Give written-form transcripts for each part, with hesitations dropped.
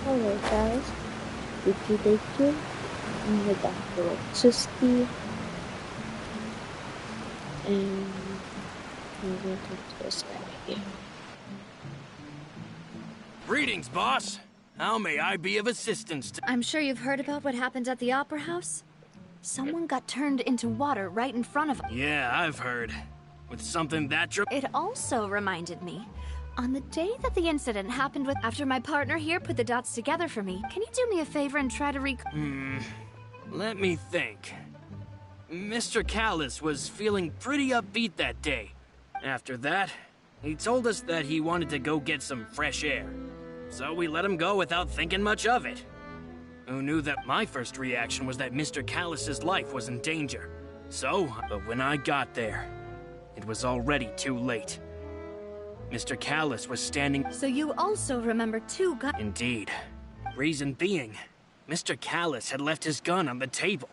Hello guys, Qiqi and we're back with Qiqi and we're going to talk to this guy here. Greetings, boss. How may I be of assistance to— I'm sure you've heard about what happened at the Opera House. Someone got turned into water right in front of us. Yeah, I've heard. With something that It also reminded me, on the day that the incident happened after my partner here put the dots together for me, can you do me a favor and try to let me think. Mr. Callis was feeling pretty upbeat that day. After that, he told us that he wanted to go get some fresh air. So we let him go without thinking much of it. Who knew that my first reaction was that Mr. Callis's life was in danger. But when I got there, it was already too late. Mr. Callis was standing— So you also remember two guys? Indeed. Reason being, Mr. Callis had left his gun on the table.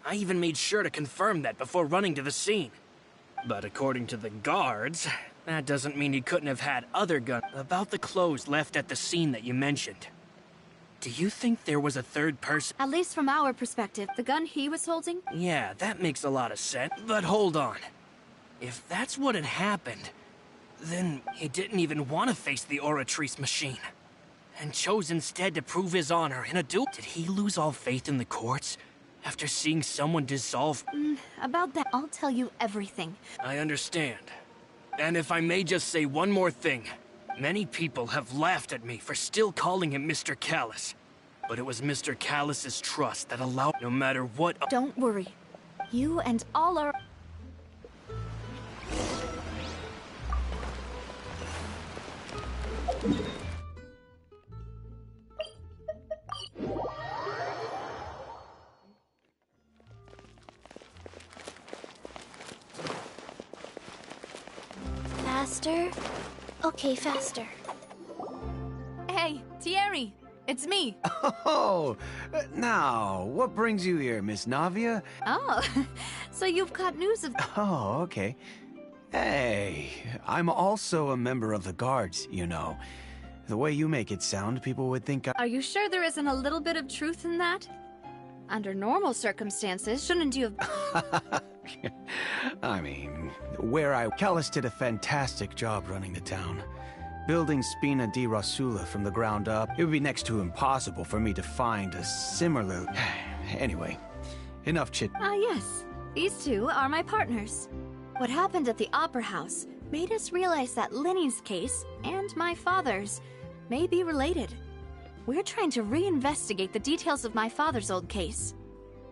I even made sure to confirm that before running to the scene. But according to the guards, that doesn't mean he couldn't have had other guns. About the clothes left at the scene that you mentioned, do you think there was a third person? At least from our perspective, the gun he was holding? Yeah, that makes a lot of sense. But hold on. If that's what had happened, then he didn't even want to face the Oratrice machine, and chose instead to prove his honor in a duel. Did he lose all faith in the courts after seeing someone dissolve? About that, I'll tell you everything. I understand. And if I may just say one more thing, many people have laughed at me for still calling him Mr. Callis. But it was Mr. Callis's trust that allowed— no matter what— Don't worry. You and all are— Faster? Okay, faster. Hey, Thierry! It's me! Oh, now, what brings you here, Miss Navia? Oh, so you've got news of— Oh, okay. Hey, I'm also a member of the guards, you know. The way you make it sound, people would think Are you sure there isn't a little bit of truth in that? Under normal circumstances, shouldn't you have— I mean, Callis did a fantastic job running the town. Building Spina di Rasula from the ground up, it would be next to impossible for me to find a similar— Anyway, enough chit— Ah, yes. These two are my partners. What happened at the Opera House made us realize that Linny's case and my father's may be related. We're trying to reinvestigate the details of my father's old case.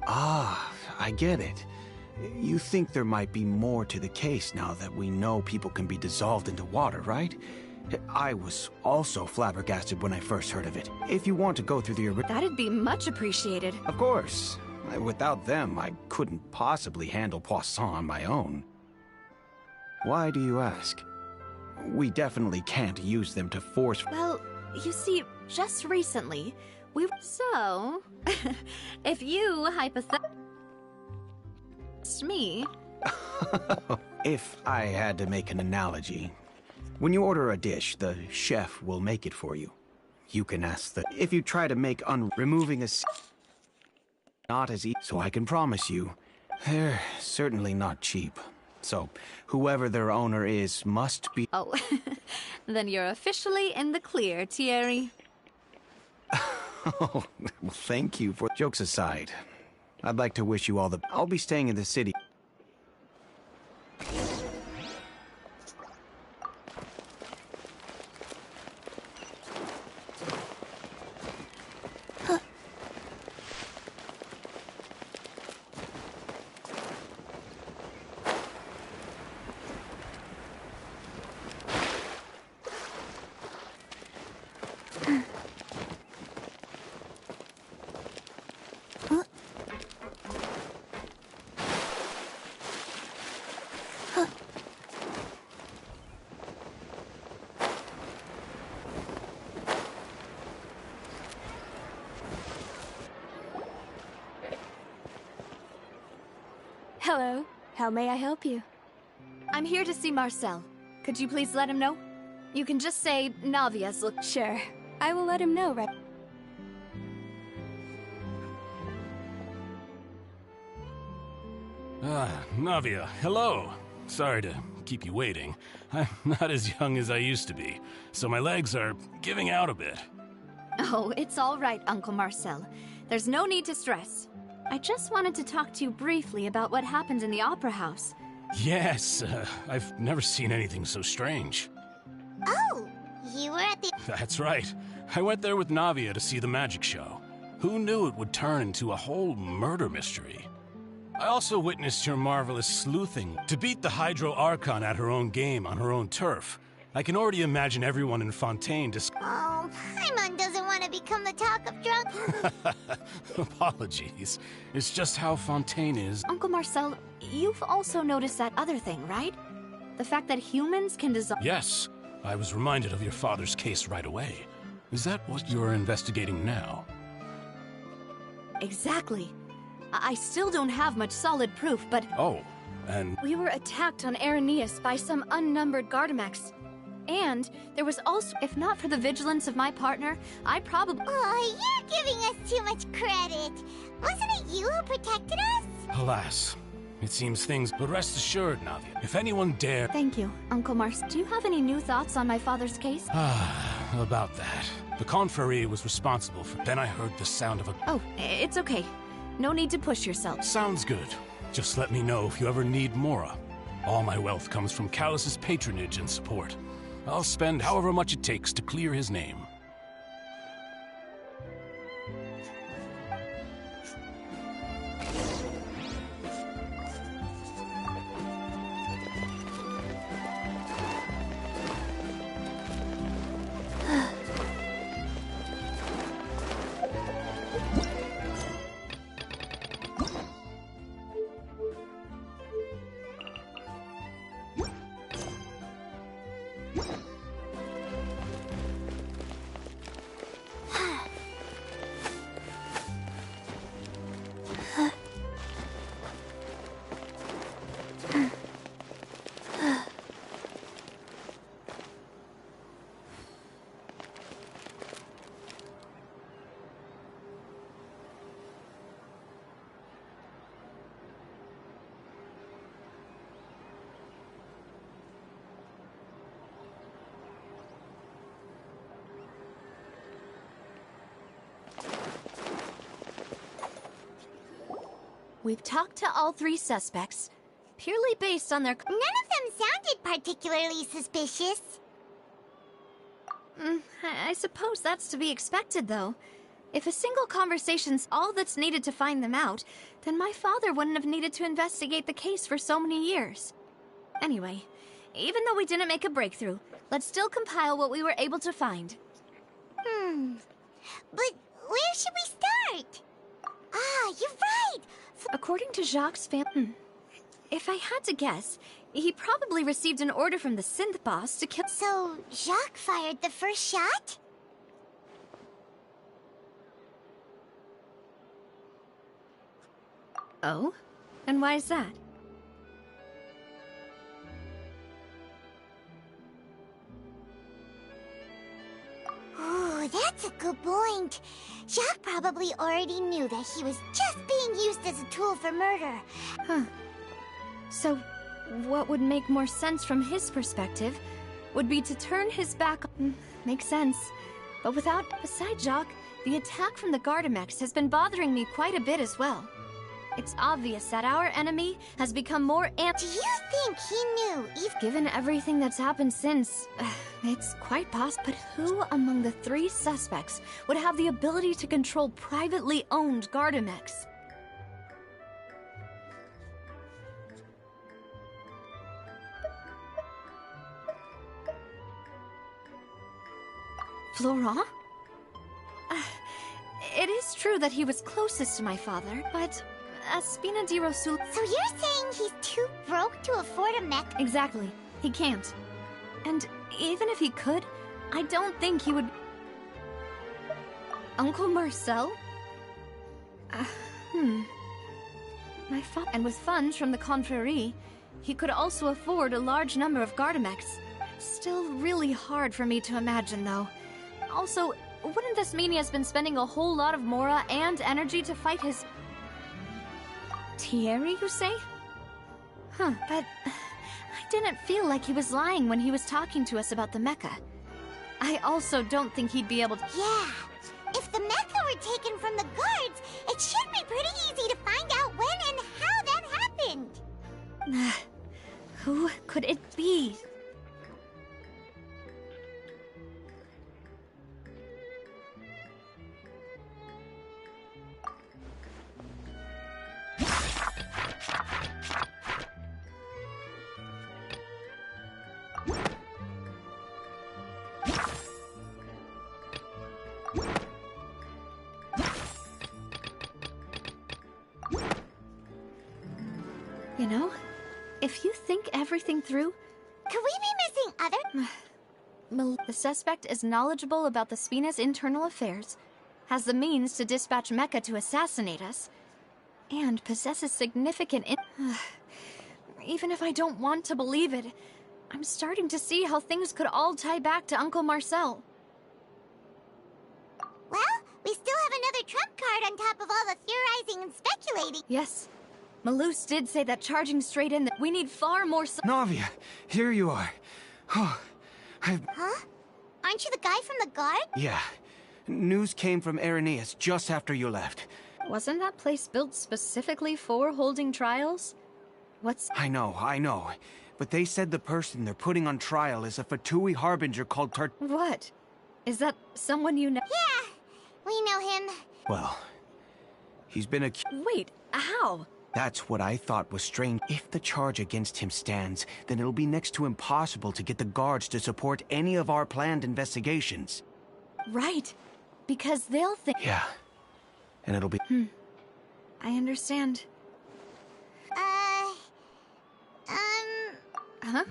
Ah, I get it. You think there might be more to the case now that we know people can be dissolved into water, right? I was also flabbergasted when I first heard of it. If you want to go through the— That'd be much appreciated. Of course. Without them, I couldn't possibly handle Poisson on my own. Why do you ask? We definitely can't use them to force— Well, you see, just recently, So, if you me— If I had to make an analogy, when you order a dish, the chef will make it for you. You can ask if you try to make removing a not as easy, so I can promise you, they're certainly not cheap. So, whoever their owner is must be— Oh, then you're officially in the clear, Thierry. Oh, well, thank you for— Jokes aside, I'd like to wish you all the— I'll be staying in the city. Hello. How may I help you? I'm here to see Marcel. Could you please let him know? You can just say Navia's look. Sure. I will let him know, right? Navia, hello. Sorry to keep you waiting. I'm not as young as I used to be, so my legs are giving out a bit. Oh, it's all right, Uncle Marcel. There's no need to stress. I just wanted to talk to you briefly about what happened in the Opera House. Yes, I've never seen anything so strange. Oh, you were at the... That's right. I went there with Navia to see the magic show. Who knew it would turn into a whole murder mystery? I also witnessed your marvelous sleuthing to beat the Hydro Archon at her own game on her own turf. I can already imagine everyone in Fontaine Oh, Paimon doesn't want to become the talk of drunk... Apologies. It's just how Fontaine is. Uncle Marcel, you've also noticed that other thing, right? The fact that humans can dissolve... Yes, I was reminded of your father's case right away. Is that what you're investigating now? Exactly. I still don't have much solid proof, but... Oh, and... We were attacked on Araneus by some unnumbered Gardamex. And there was also... If not for the vigilance of my partner, I probably... Oh, you're giving us too much credit. Wasn't it you who protected us? Alas, it seems things... But rest assured, Navia, if anyone dare... Thank you, Uncle Mars. Do you have any new thoughts on my father's case? About that. The Confrérie was responsible for... Then I heard the sound of a... Oh, it's okay. No need to push yourself. Sounds good. Just let me know if you ever need Mora. All my wealth comes from Callus's patronage and support. I'll spend however much it takes to clear his name. We've talked to all three suspects, purely based on their... None of them sounded particularly suspicious. I suppose that's to be expected, though. If a single conversation's all that's needed to find them out, then my father wouldn't have needed to investigate the case for so many years. Anyway, even though we didn't make a breakthrough, let's still compile what we were able to find. But where should we start? Ah, you're right! According to Jacques' if I had to guess, he probably received an order from the synth boss to kill... So, Jacques fired the first shot? Oh? And why is that? Ooh, that's a good point. Jacques probably already knew that he was just being used as a tool for murder. Huh. So, what would make more sense from his perspective would be to turn his back... Makes sense. But besides Jacques, the attack from the Gardamex has been bothering me quite a bit as well. It's obvious that our enemy has become more Do you think he knew, Given everything that's happened since, it's quite possible. But who among the three suspects would have the ability to control privately owned Gardamex? Florent? It is true that he was closest to my father, but Espina di Rosul... So you're saying he's too broke to afford a mech? Exactly. He can't. And even if he could, I don't think he would... Uncle Marcel? My father... And with funds from the Confrérie, he could also afford a large number of Gardamex. Still really hard for me to imagine, though. Also, wouldn't this mean he has been spending a whole lot of Mora and energy to fight his... Thierry, you say? Huh, but I didn't feel like he was lying when he was talking to us about the mecha. I also don't think he'd be able to... Yeah. If the mecha were taken from the guards, it should be pretty easy to find out when and how that happened. Who could it be? You know, if you think everything through, Could we be missing other... the suspect is knowledgeable about the Spina's internal affairs, has the means to dispatch Mecha to assassinate us, and possesses significant even if I don't want to believe it, I'm starting to see how things could all tie back to Uncle Marcel. Well, we still have another trump card on top of all the theorizing and speculating. Yes, Malus did say that charging straight in that we need far more Navia, here you are. Oh, Huh? Aren't you the guy from the guard? Yeah. News came from Irenaeus just after you left. Wasn't that place built specifically for holding trials? What's... I know. But they said the person they're putting on trial is a Fatui harbinger called What? Is that someone you know? Yeah, we know him. Well, he's been accused. Wait, how? That's what I thought was strange. If the charge against him stands, then it'll be next to impossible to get the guards to support any of our planned investigations. Right. Because they'll think... Yeah. And it'll be... I understand. Huh?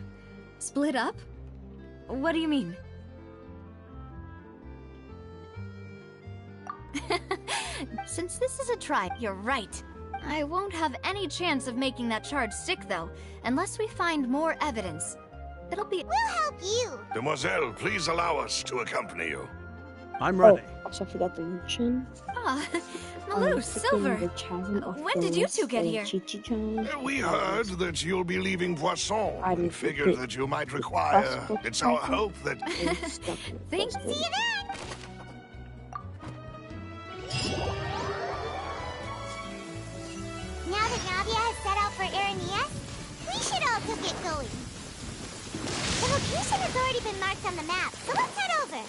Split up? What do you mean? Since this is a try, you're right. I won't have any chance of making that charge stick, though, unless we find more evidence. It'll be... We'll help you. Demoiselle, please allow us to accompany you. I'm ready. Oh, also I forgot to mention. Ah, Malus, Silver. The chasm of When did you two get here? Qiqi challenge. We heard that you'll be leaving Poisson I and figured that you might require... It's our hope that... Thanks. See you then. Now that Navia has set out for Irenaeus, we should also get going. The location has already been marked on the map, so let's head over.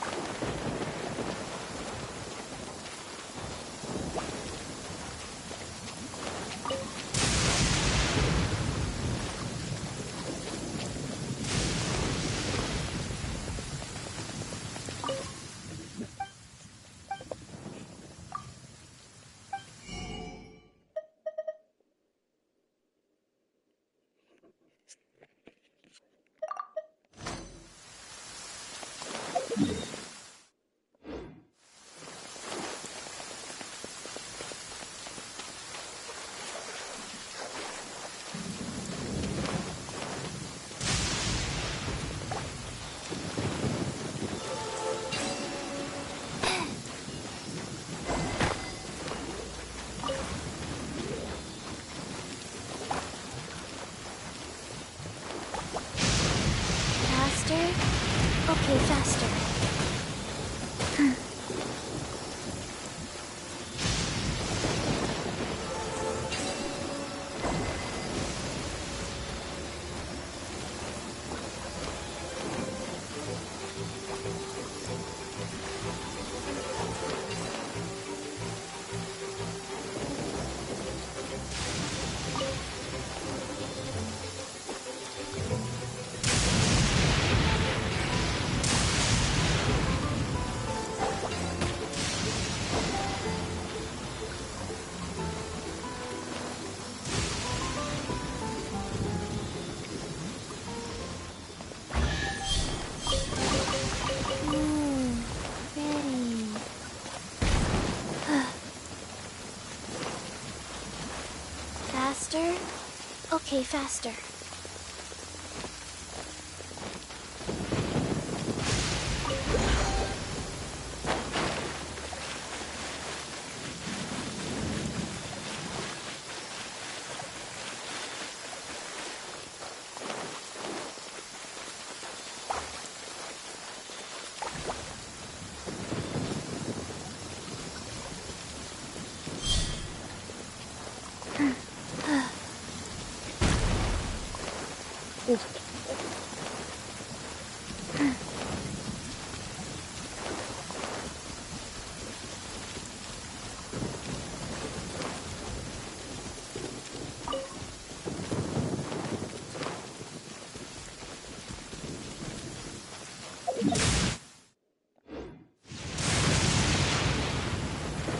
Okay, faster. Faster? Okay, faster.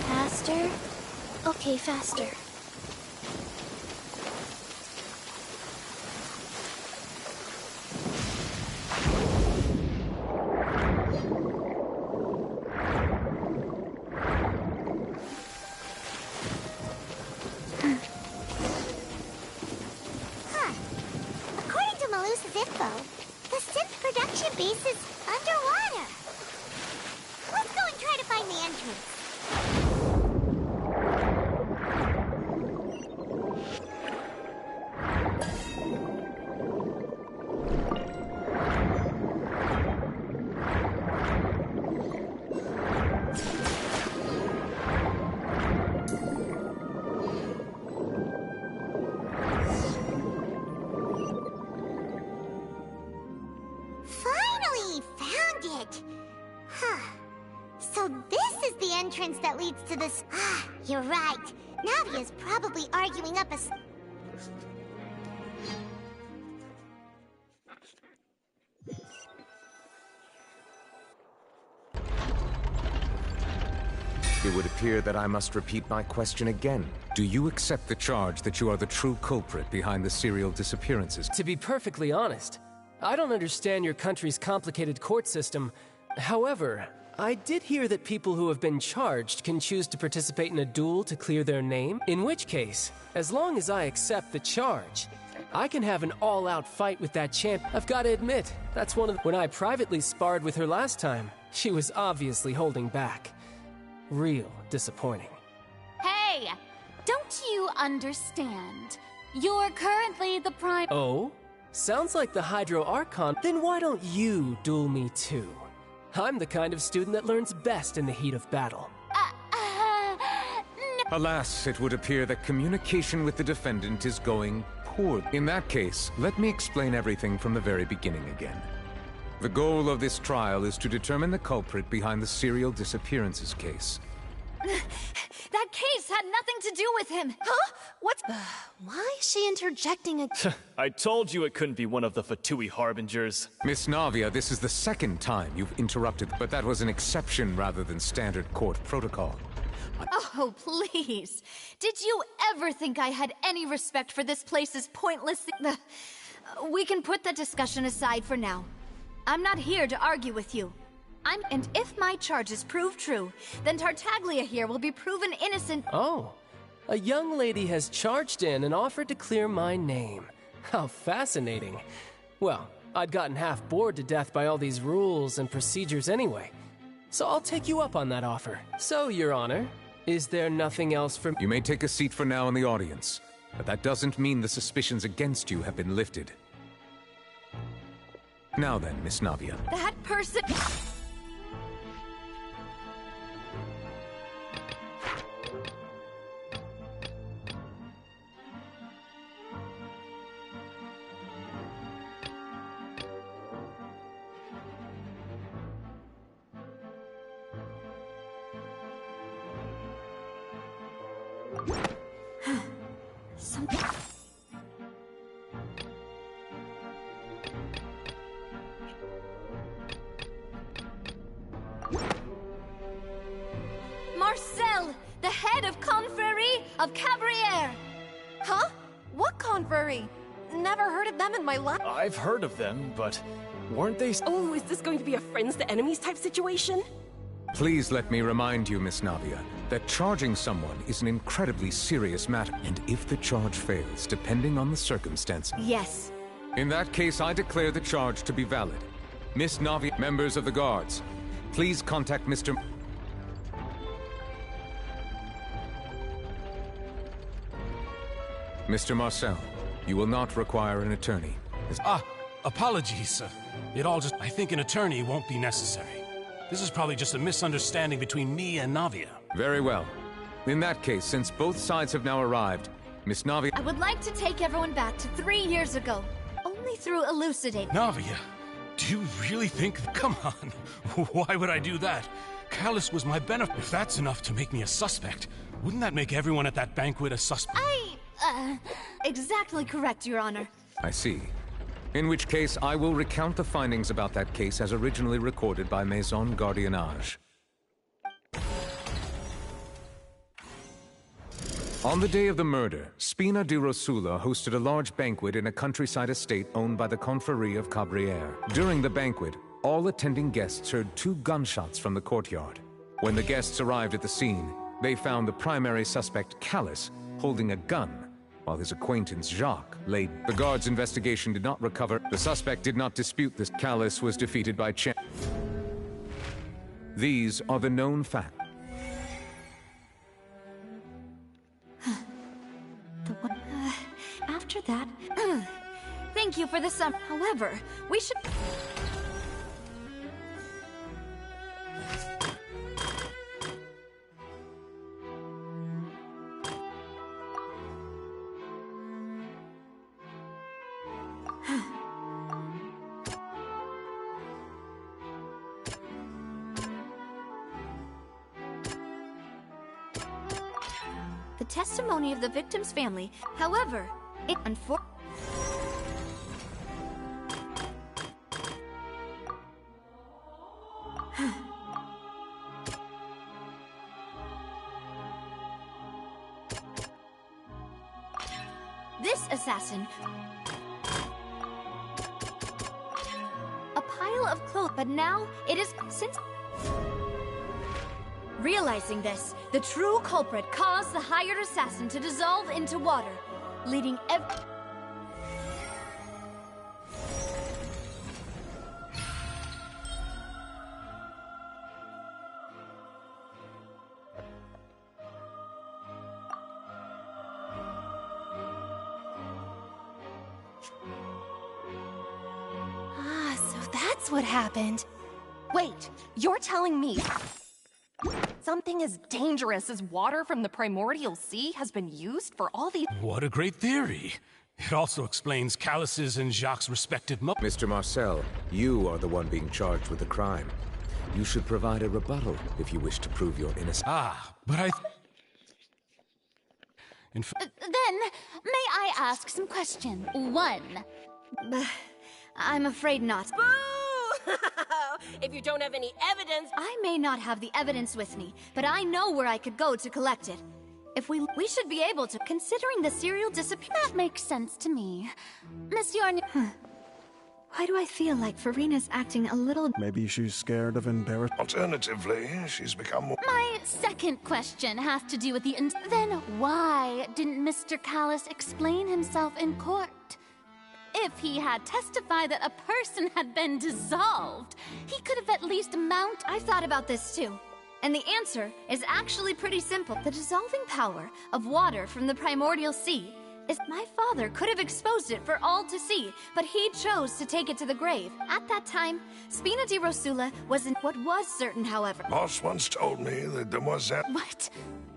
Faster? Okay, faster. According to Malusa's info, the synth production base is underwater. Let's go and try to find the entrance. Finally found it! Huh. So this is the entrance that leads to this... Ah, you're right. Navia's probably arguing up a... It would appear that I must repeat my question again. Do you accept the charge that you are the true culprit behind the serial disappearances? To be perfectly honest, I don't understand your country's complicated court system. However, I did hear that people who have been charged can choose to participate in a duel to clear their name, in which case, as long as I accept the charge, I can have an all-out fight with that champ. I've got to admit, that's one of when I privately sparred with her last time, she was obviously holding back. Real disappointing. Hey! Don't you understand? You're currently the prime... Oh? Sounds like the Hydro Archon. Then why don't you duel me too? I'm the kind of student that learns best in the heat of battle. No. Alas, it would appear that communication with the defendant is going poor. In that case, let me explain everything from the very beginning again. The goal of this trial is to determine the culprit behind the serial disappearances case. That case had nothing to do with him. Huh? What? Why is she interjecting again? I told you it couldn't be one of the Fatui Harbingers. Miss Navia, this is the second time you've interrupted, but that was an exception rather than standard court protocol. Oh, please. Did you ever think I had any respect for this place's pointless... We can put that discussion aside for now. I'm not here to argue with you. And if my charges prove true, then Tartaglia here will be proven innocent. Oh, a young lady has charged in and offered to clear my name. How fascinating. Well, I'd gotten half bored to death by all these rules and procedures anyway. So I'll take you up on that offer. So, Your Honor, is there nothing else for... You may take a seat for now in the audience, but that doesn't mean the suspicions against you have been lifted. Now then, Miss Navia. That person... Marcel, the head of Confrérie of Cabrières. Huh? What Confrérie? Never heard of them in my life. I've heard of them, but weren't they... Oh, is this going to be a friends to enemies type situation? Please let me remind you, Miss Navia, that charging someone is an incredibly serious matter, and if the charge fails, depending on the circumstance... Yes. In that case, I declare the charge to be valid. Miss Navia, members of the guards, please contact Mr. Mr. Marcel, you will not require an attorney. Apologies. It all just... I think an attorney won't be necessary. This is probably just a misunderstanding between me and Navia. Very well. In that case, since both sides have now arrived, Miss Navia... I would like to take everyone back to 3 years ago. Only me through elucidating. Navia, do you really think... Come on, why would I do that? Callus was my benefit. If that's enough to make me a suspect, wouldn't that make everyone at that banquet a suspect? Exactly correct, Your Honor. I see. In which case, I will recount the findings about that case as originally recorded by Maison Gardiennage. On the day of the murder, Spina di Rosula hosted a large banquet in a countryside estate owned by the Confrérie of Cabrières. During the banquet, all attending guests heard 2 gunshots from the courtyard. When the guests arrived at the scene, they found the primary suspect, Callus, holding a gun, while his acquaintance, Jacques, lay. The guards' investigation did not recover. The suspect did not dispute this. Callus was defeated by chance. These are the known facts. After that, thank you for the sum. However, we should... The testimony of the victim's family, however, it This assassin... A pile of clothes, but now it is since... Realizing this, the true culprit caused the hired assassin to dissolve into water, leading So that's what happened. Wait, you're telling me something as dangerous as water from the primordial sea has been used for all these— What a great theory. It also explains Callus's and Jacques' respective Mr. Marcel, you are the one being charged with the crime. You should provide a rebuttal if you wish to prove your innocence. But I... Then, may I ask some questions? 1. I'm afraid not. If you don't have any evidence... I may not have the evidence with me, but I know where I could go to collect it. If we should be able to, considering the serial disappearance... That makes sense to me. Miss Yarn... Why do I feel like Farina's acting a little... Maybe she's scared of embarrassment. Alternatively, she's become more... My second question has to do with the... Then why didn't Mr. Callus explain himself in court? If he had testified that a person had been dissolved, he could have at least I've thought about this too. And the answer is actually pretty simple. The dissolving power of water from the primordial sea is... My father could have exposed it for all to see, but he chose to take it to the grave. At that time, Spina di Rosula wasn't... What was certain, however... Boss once told me that there was that... What?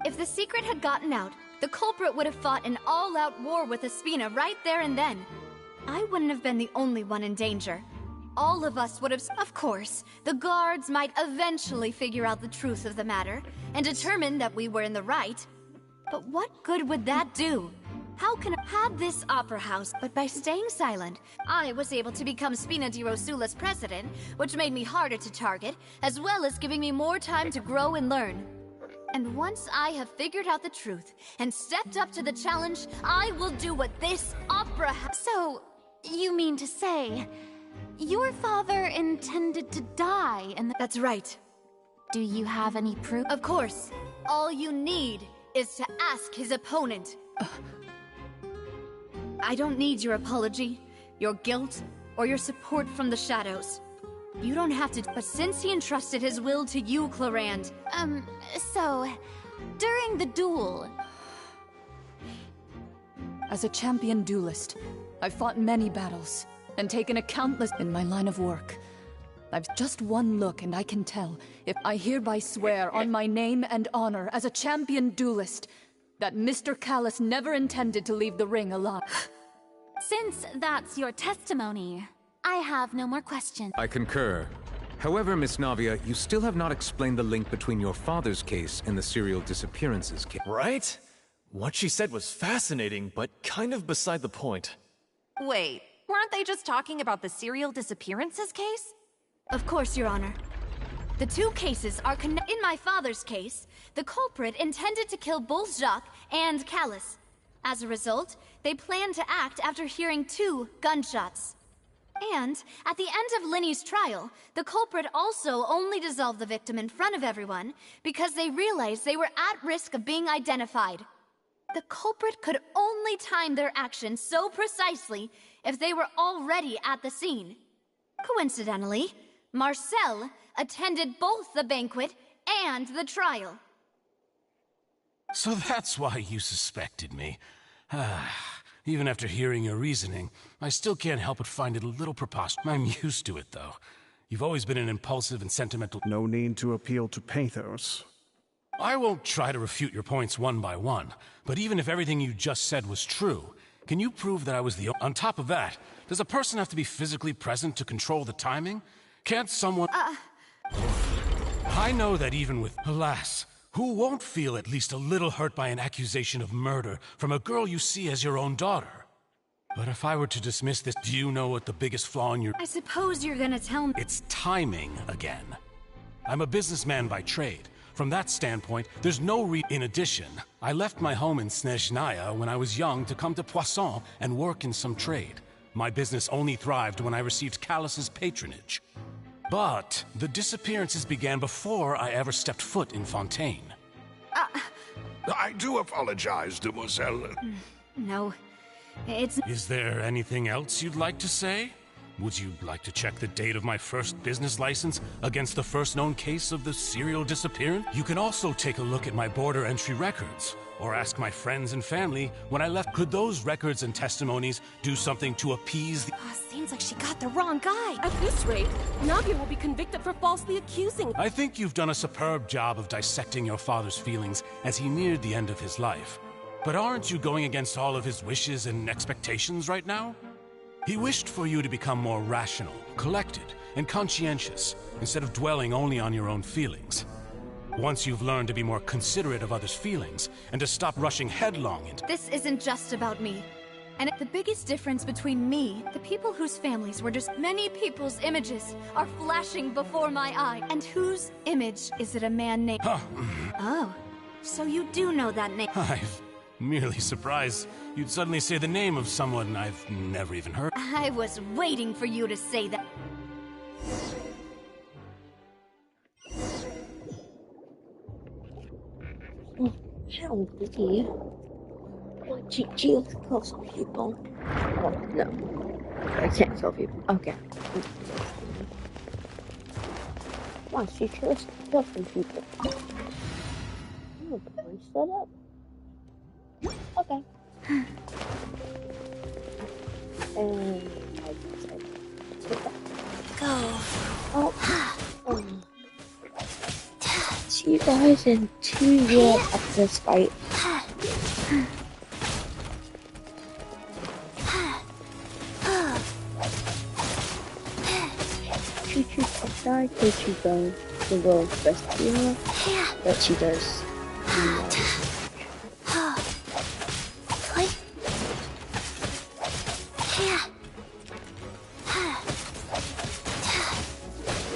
If the secret had gotten out, the culprit would have fought an all-out war with Espina right there and then. I wouldn't have been the only one in danger. All of us would have... Of course, the guards might eventually figure out the truth of the matter and determine that we were in the right. But what good would that do? How can I have this opera house? But by staying silent, I was able to become Spina di Rosula's president, which made me harder to target, as well as giving me more time to grow and learn. And once I have figured out the truth and stepped up to the challenge, I will do what this opera house... So, you mean to say, your father intended to die in the... That's right. Do you have any proof? Of course. All you need is to ask his opponent. I don't need your apology, your guilt, or your support from the shadows. You don't have to, but since he entrusted his will to you, Clarand... So, during the duel... As a champion duelist, I've fought many battles, and taken a countless in my line of work. I've just one look and I can tell, if I hereby swear on my name and honor as a champion duelist, that Mr. Callus never intended to leave the ring alive. Since that's your testimony, I have no more questions. I concur. However, Miss Navia, you still have not explained the link between your father's case and the serial disappearances case. Right? What she said was fascinating, but kind of beside the point. Wait, weren't they just talking about the serial disappearances case? Of course, Your Honor. The two cases are connected. In my father's case, the culprit intended to kill both Jacques and Callus. As a result, they planned to act after hearing 2 gunshots. And, at the end of Linny's trial, the culprit also only dissolved the victim in front of everyone because they realized they were at risk of being identified. The culprit could only time their actions so precisely if they were already at the scene. Coincidentally, Marcel attended both the banquet and the trial. So that's why you suspected me. Even after hearing your reasoning, I still can't help but find it a little preposterous. I'm used to it, though. You've always been an impulsive and sentimental... No need to appeal to pathos. I won't try to refute your points one by one, but even if everything you just said was true, can you prove that I was the... On top of that, does a person have to be physically present to control the timing? Can't someone... I know that even with... Alas, who won't feel at least a little hurt by an accusation of murder from a girl you see as your own daughter? But if I were to dismiss this, do you know what the biggest flaw in your... I suppose you're gonna tell me... It's timing again. I'm a businessman by trade. From that standpoint, there's no In addition, I left my home in Snezhnaya when I was young to come to Poisson and work in some trade. My business only thrived when I received Callus's patronage. But the disappearances began before I ever stepped foot in Fontaine. I do apologize, demoiselle. No, it's... Is there anything else you'd like to say? Would you like to check the date of my first business license against the first known case of the serial disappearance? You can also take a look at my border entry records, or ask my friends and family when I left. Could those records and testimonies do something to appease the... Seems like she got the wrong guy. At this rate, Navia will be convicted for falsely accusing... I think you've done a superb job of dissecting your father's feelings as he neared the end of his life. But aren't you going against all of his wishes and expectations right now? He wished for you to become more rational, collected, and conscientious, instead of dwelling only on your own feelings. Once you've learned to be more considerate of others' feelings, and to stop rushing headlong into... This isn't just about me. And the biggest difference between me, the people whose families were just... Many people's images are flashing before my eye. And whose image is it a man named... Oh, so you do know that name. I'm merely surprised you'd suddenly say the name of someone I've never even heard. I was waiting for you to say that. Hell, Qiqi. Qiqi, let's kill some people. Oh, no. I can't kill people. Okay. Come on, Qiqi, let's kill some people. Oh, boy, set up. Okay. And I Go. Oh. See you guys in 2 years after this fight. Qiqi died, Qiqi go the little festival that she does.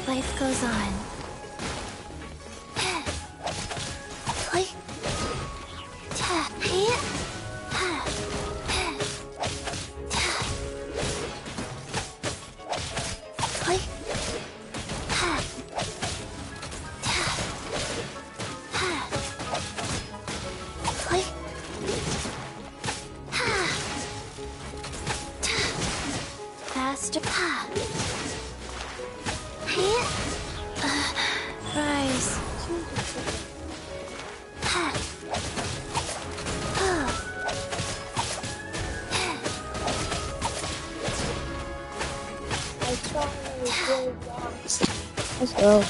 Life goes on. Faster. Rise. I saw it was really lost. Let's go.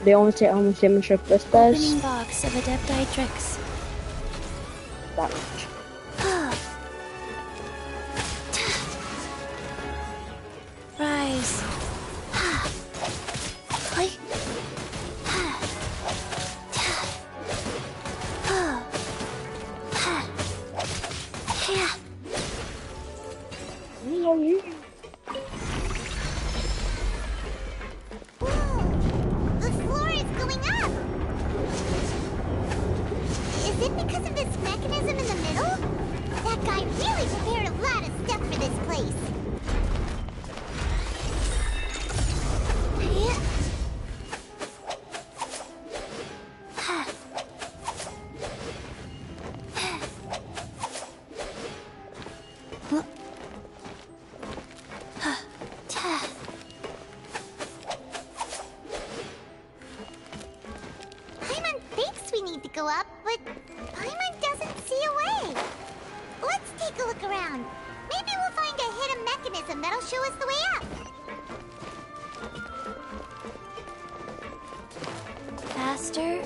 They only say how much damage your fist does. Opening box of Adepti tricks. That much. Rise. The floor is going up! Is it because of this mechanism in the middle? That guy really prepared a lot of stuff for this place. Paimon thinks we need to go up, but Paimon doesn't see a way. Let's take a look around. Maybe we'll find a hidden mechanism that'll show us the way up. Faster.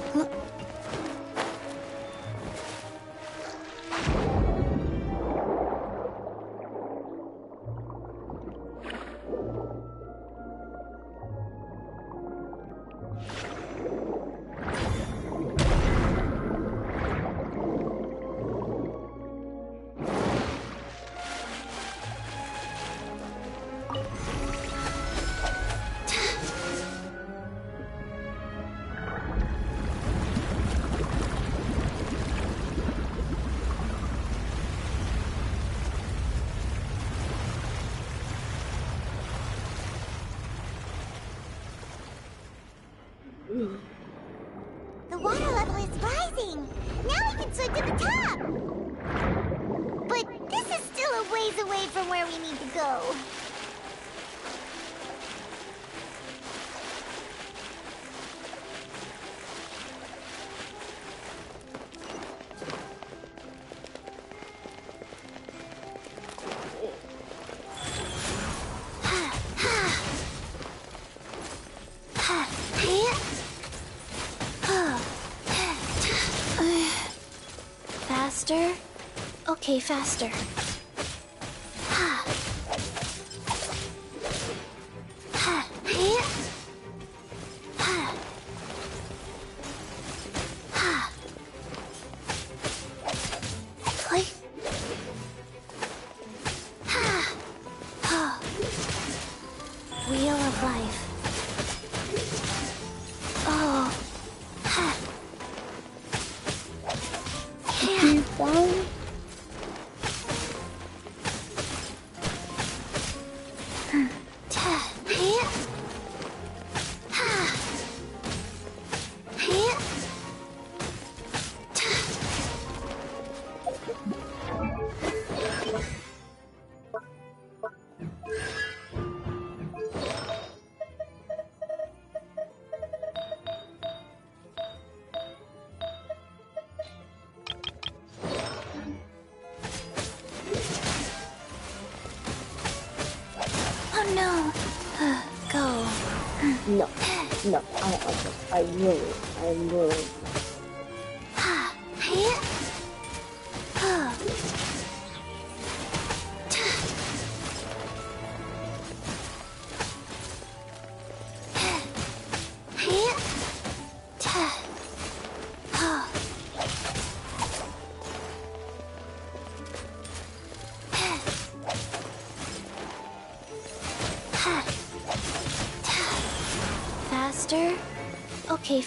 The water level is rising. Now we can swim to the top. But this is still a ways away from where we need to go. Faster? Okay, faster. Wheel of life. Oh. Keep down. Oh no. Go. No, no, I don't like this. I'm willing. Faster? Okay.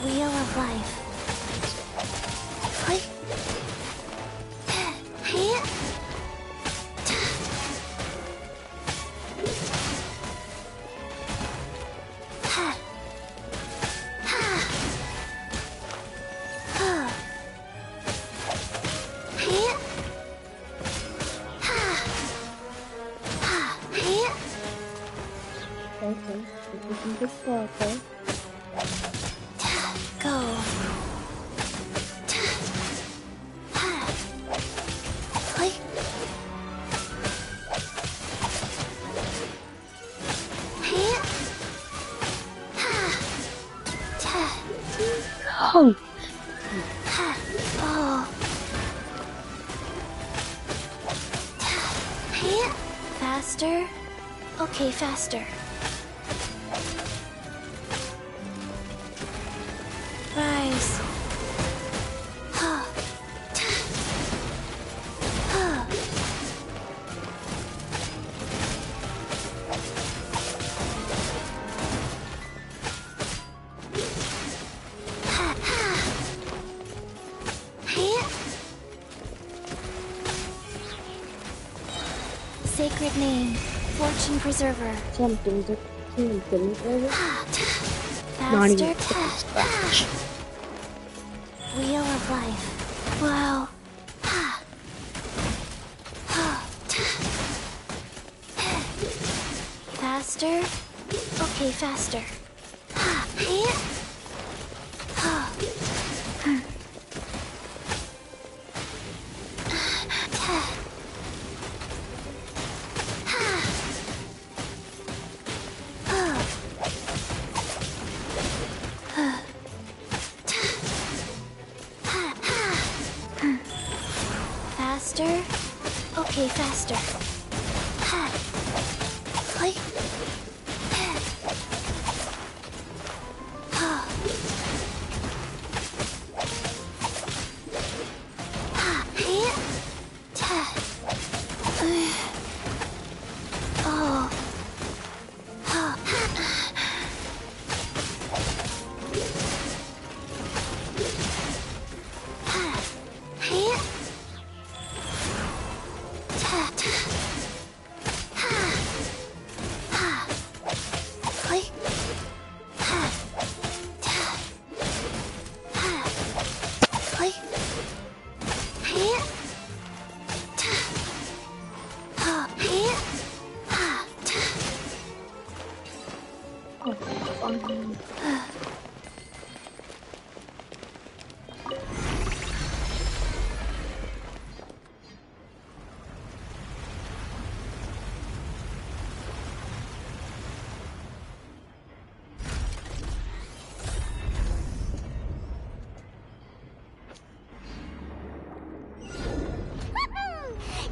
Wheel of life. Oh. Faster? Okay, faster. Rise. Sacred name, fortune preserver. Something that can Faster. Wheel of life. Wow. Faster? Okay, faster. Faster? Okay, faster.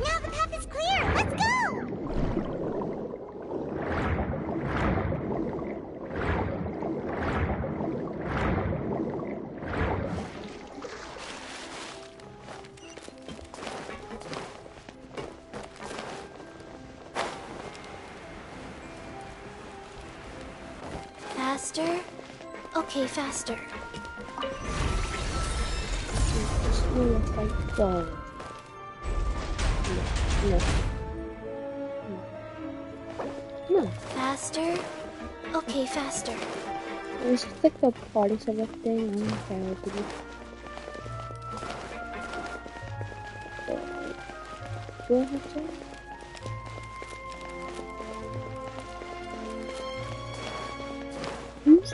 Now the path is clear! Let's go! Faster? Okay, faster. Just look like dog. No. Faster? Okay, faster. Let's take the parties of a thing on charity. Go ahead, sir. Oops.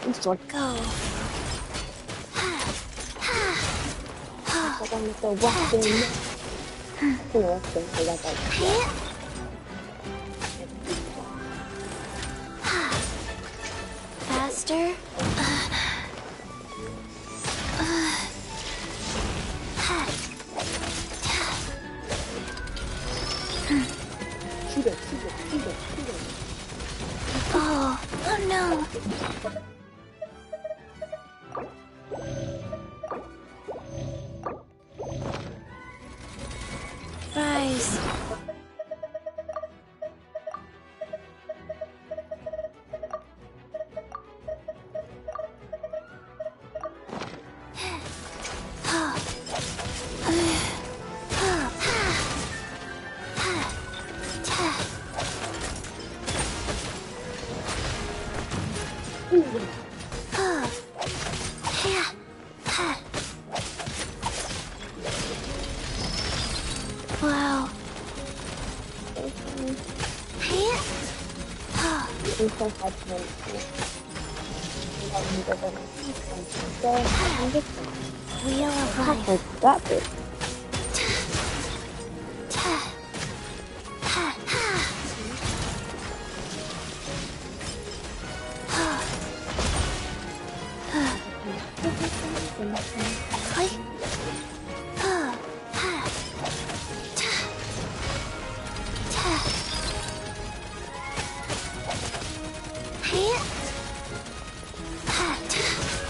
Let's go. I want to walk in. Faster? Shoot it, shoot it, shoot it, shoot it. Oh no! Rise. Wow. Wheel of life. That bit.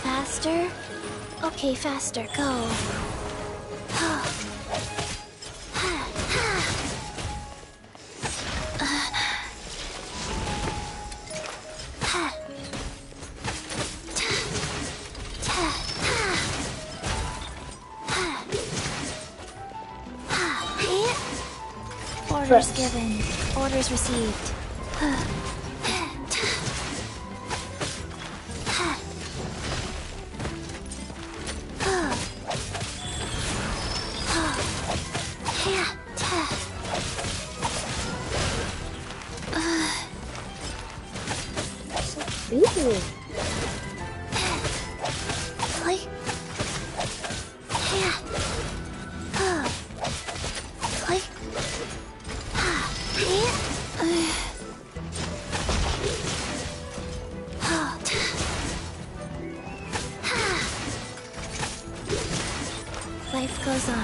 Faster? Okay, faster, go. Orders given. Orders received. Life goes on.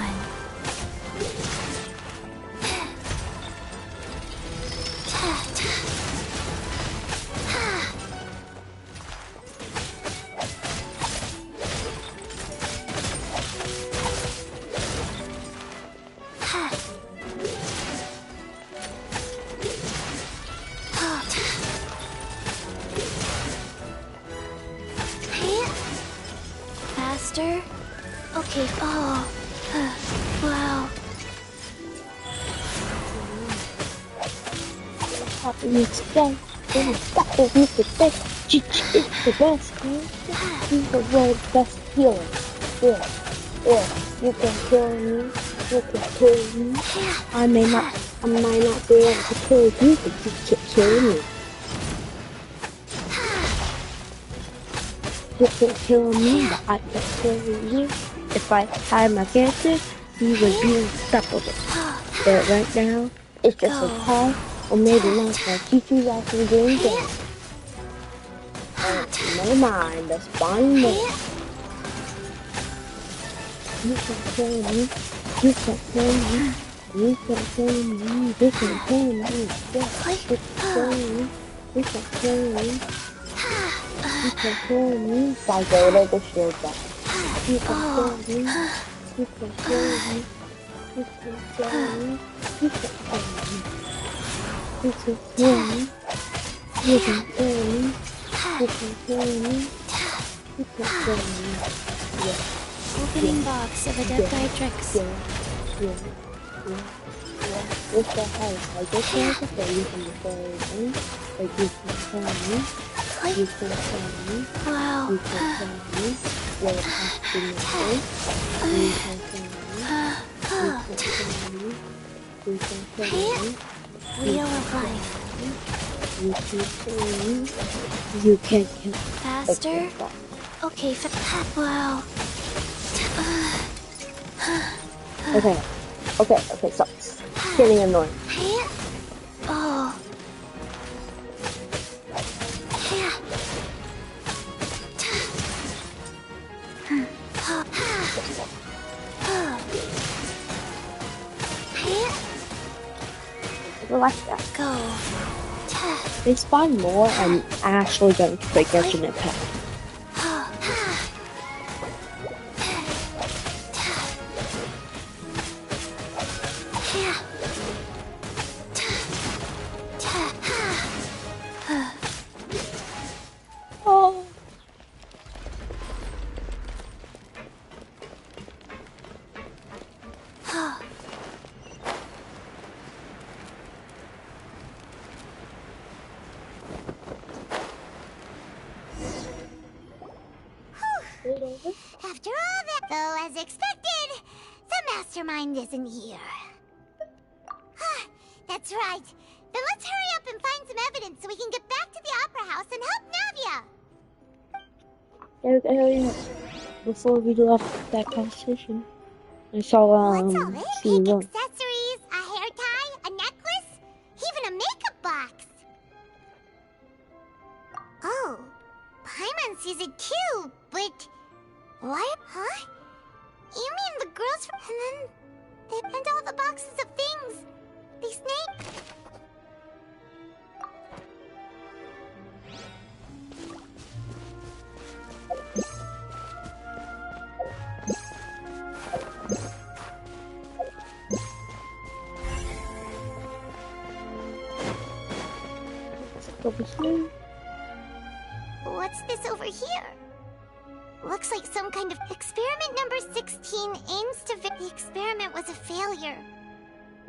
Faster? Okay, oh. Wow. Today, that is Mr. Best. Qiqi is the best, man. He's the world's best healer. Yeah. You can kill me. You can kill me. I might not be able to kill you, but you can kill me. You can kill me, but I can kill you. If I had my character, he would be unstoppable. But right now, it's just a call, or maybe not, so Qiqi's actually doing good. Never mind, there's one more. You can kill me. You can kill me. You can kill me. You can kill me. Yes, you can kill me. You can kill me. You can kill me. By the way, the shield back. You can kill me. You can kill me. You can kill me. You can kill me. You can kill me. You can kill me. You can kill me. You can kill me. Yeah. Opening box of Adeptitrix. Yeah. What's the house? I just want to say you can destroy everything. Like you can kill me. You can kill me. Wow. You can kill me. What it has to be made. You can kill me. You can kill me. You can kill me. Wheel of life. You can kill me. You can kill me. Faster? Okay, wow. Okay, stop. It's getting annoying. Oh. Relax that. Go. They spawn more and actually going to break their genetic pack. Oh. After all that, though, as expected, the mastermind isn't here. That's right. Then let's hurry up and find some evidence so we can get back to the Opera House and help Navia. Yeah. Before we left that conversation, I saw What's all this? see Pink look. accessories, a hair tie, a necklace, even a makeup box. Oh, Paimon sees it too, but what? Huh? You mean the girls from... And then and all the boxes of things. The snake. Over here. What's this over here? Looks like some kind of experiment number 16 aims to the experiment was a failure.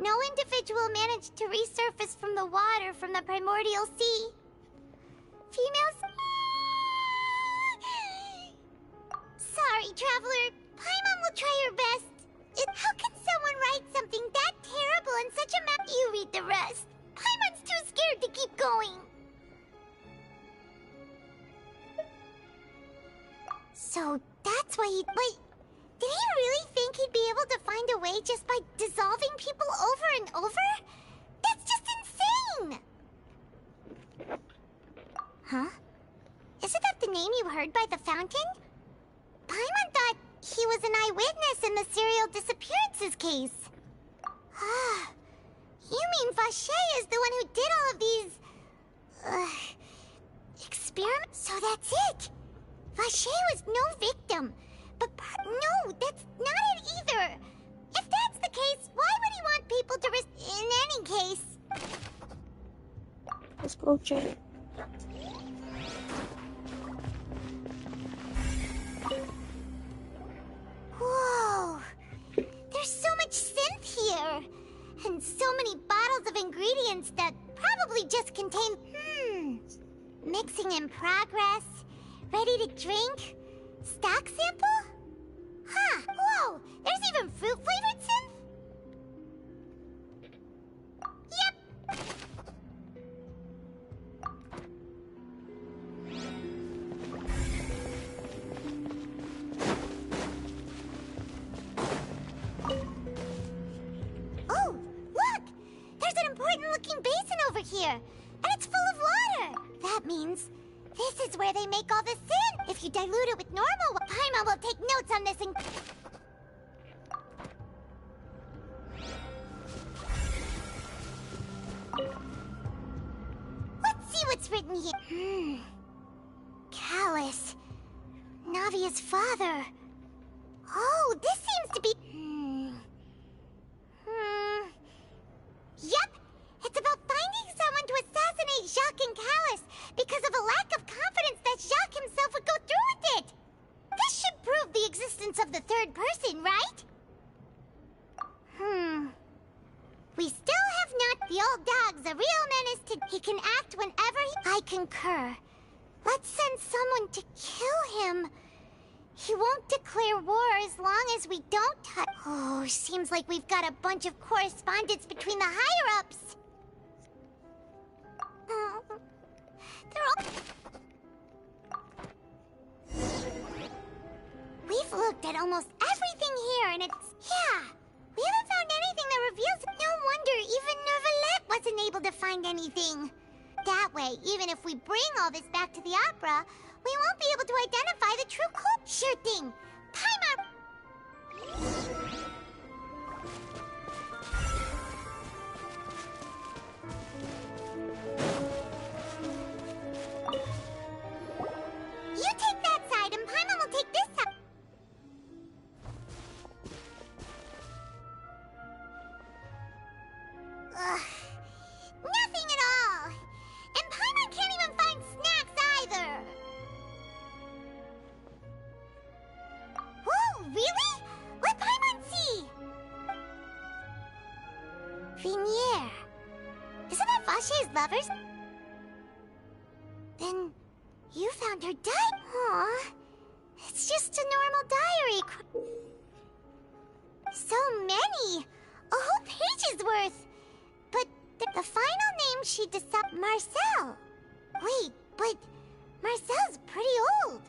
No individual managed to resurface from the water from the primordial sea. Females. Sorry, traveler. Paimon will try her best. How can someone write something that terrible in such a map? You read the rest. Paimon's too scared to keep going. So that's why he... But did he really think he'd be able to find a way just by dissolving people over and over? That's just insane! Huh? Isn't that the name you heard by the fountain? Paimon thought he was an eyewitness in the serial disappearances case. You mean Vache is the one who did all of these... experiments? So that's it! Vache was no victim. But no, that's not it either. If that's the case, why would he want people to risk... In any case... Let's go check. Whoa! There's so much synth here! And so many bottles of ingredients that probably just contain... Mixing in progress. Ready to drink? Stock sample? Huh, whoa! There's even fruit-flavored synth? Yep! Oh, look! There's an important-looking basin over here! And it's full of water! That means... this is where they make all the sin! If you dilute it with normal, Paimon will take notes on this and... Let's see what's written here. Callus. Navia's father. Oh, this seems to be... Yep! It's about finding someone to assassinate Jacques and Callus because of a lack of confidence that Jacques himself would go through with it. This should prove the existence of the third person, right? We still have not... The old dog's a real menace to... He can act whenever he... I concur. Let's send someone to kill him. He won't declare war as long as we don't touch... Oh, seems like we've got a bunch of correspondence between the higher-ups. They're all... We've looked at almost everything here, and it's... Yeah, we haven't found anything that reveals... No wonder even Neuvillette wasn't able to find anything. That way, even if we bring all this back to the opera, we won't be able to identify the true cult. Sure thing. Paimon... You take that side, and Paimon will take this side. Nothing at all. And Paimon can't even find snacks either. Whoa, really? Let Paimon see. Vinier. Isn't that Vache's lovers? Then you found her diary. Aw, it's just a normal diary. So many. A whole page's worth. But the final name she decided... Marcel. Wait, but Marcel's pretty old.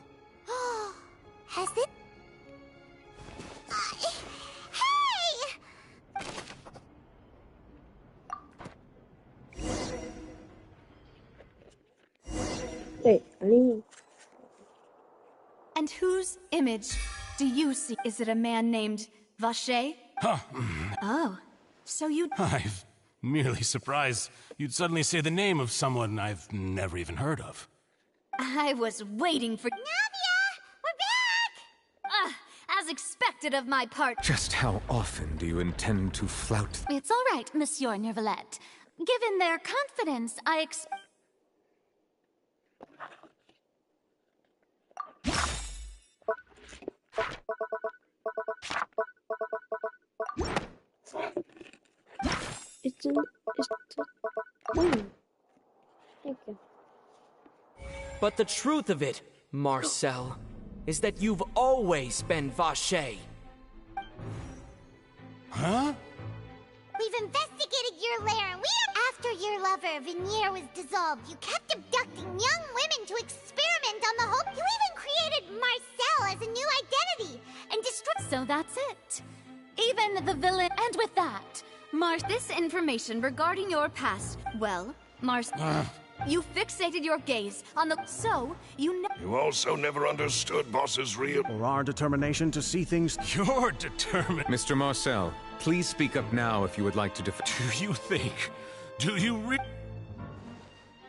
Has it? Hey! Wait, I mean... And whose image do you see? Is it a man named Vache? Huh. Oh, so you... I'm merely surprised you'd suddenly say the name of someone I've never even heard of. I was waiting for... Navia! We're back! As expected of my part. Just how often do you intend to flout? It's all right, Monsieur Nervalette. Given their confidence, It's Thank you. But the truth of it, Marcel, is that you've always been Vache. Huh? We've investigated your lair, and after your lover, Venier, was dissolved, you kept abducting young women to experiment on the hope. You even created Marcel as a new identity, and destroyed... So that's it. Even the villain... And with that, This information regarding your past... Well, you fixated your gaze on the... So, you also never understood Boss's real... Or our determination to see things... You're determined... Mr. Marcel, please speak up now if you would like to Do you think... Do you